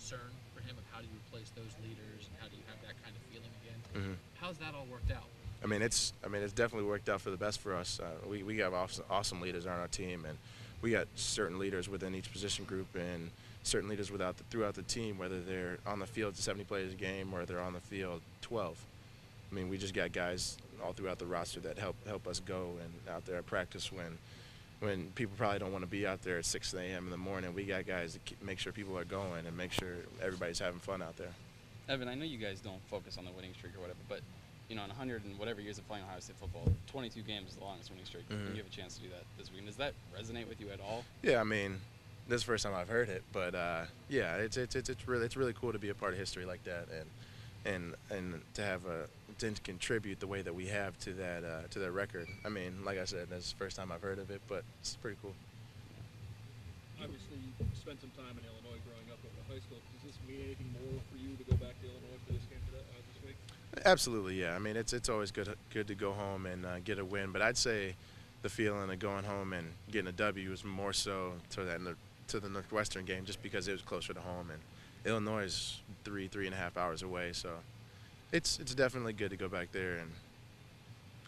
concern for him of how do you replace those leaders and how do you have that kind of feeling again. Hmm. How's that all worked out? It's definitely worked out for the best for us. We have awesome leaders on our team, and we got certain leaders within each position group and certain leaders throughout the team, whether they're on the field 70 plays a game or they're on the field 12. I mean, we just got guys all throughout the roster that help us go and out there at practice when people probably don't want to be out there at 6 a.m. in the morning. We got guys to make sure people are going and make sure everybody's having fun out there. Evan, I know you guys don't focus on the winning streak or whatever, but in 100 and whatever years of playing Ohio State football, 22 games is the longest winning streak. Mm-hmm. And you have a chance to do that this weekend. Does that resonate with you at all? Yeah, I mean, this is the first time I've heard it, but yeah, it's really cool to be a part of history like that, and to have to contribute the way that we have to that record. I mean, like I said, that's the first time I've heard of it, but it's pretty cool. Obviously, you spent some time in Illinois growing up over high school. Does this mean anything more for you to go back to Illinois for this game this week? Absolutely, yeah. I mean, it's always good to go home and get a win, but I'd say the feeling of going home and getting a W was more so to the Northwestern game, just because it was closer to home, and Illinois is 3.5 hours away, so it's definitely good to go back there and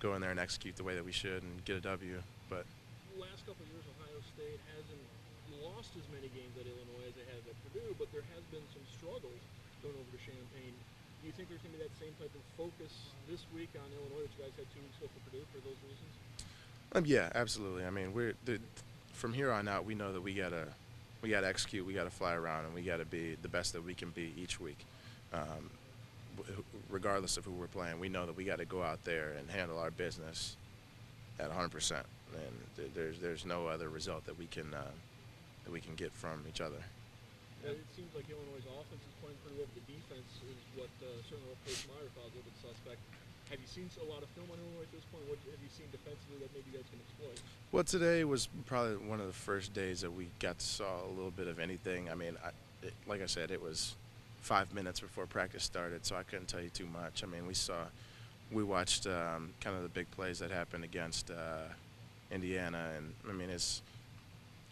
go in there and execute the way that we should and get a W. But The last couple of years, Ohio State hasn't lost as many games at Illinois as they have at Purdue, but there has been some struggles going over to Champaign. Do you think there's going to be that same type of focus this week on Illinois that you guys had 2 weeks ago for Purdue for those reasons? yeah, absolutely. I mean, from here on out, we know that we gotta execute, we gotta fly around, and we gotta be the best that we can be each week. Regardless of who we're playing, we know that we got to go out there and handle our business at 100%. And there's no other result that we can get from each other. It seems like Illinois' offense is playing pretty well, but the defense is what certainly what Coach Meyer calls a little bit suspect. Have you seen a lot of film on Illinois at this point? What have you seen defensively that maybe you guys can exploit? Well, today was probably one of the first days that we got to saw a little bit of anything. I mean, like I said, it was 5 minutes before practice started, so I couldn't tell you too much. I mean, we watched kind of the big plays that happened against Indiana, and I mean, it's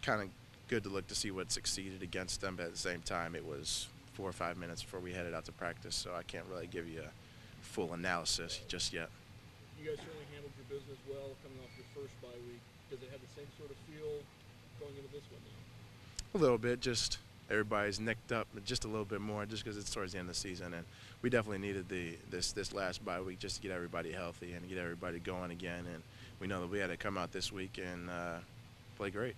kind of good to look to see what succeeded against them, but at the same time, it was 4 or 5 minutes before we headed out to practice, so I can't really give you a full analysis just yet. You guys certainly handled your business well coming off your first bye week. Does it have the same sort of feel going into this one now? A little bit, just everybody's nicked up just a little bit more, just because it's towards the end of the season, and we definitely needed this last bye week just to get everybody healthy and get everybody going again. And we know that we had to come out this week and play great.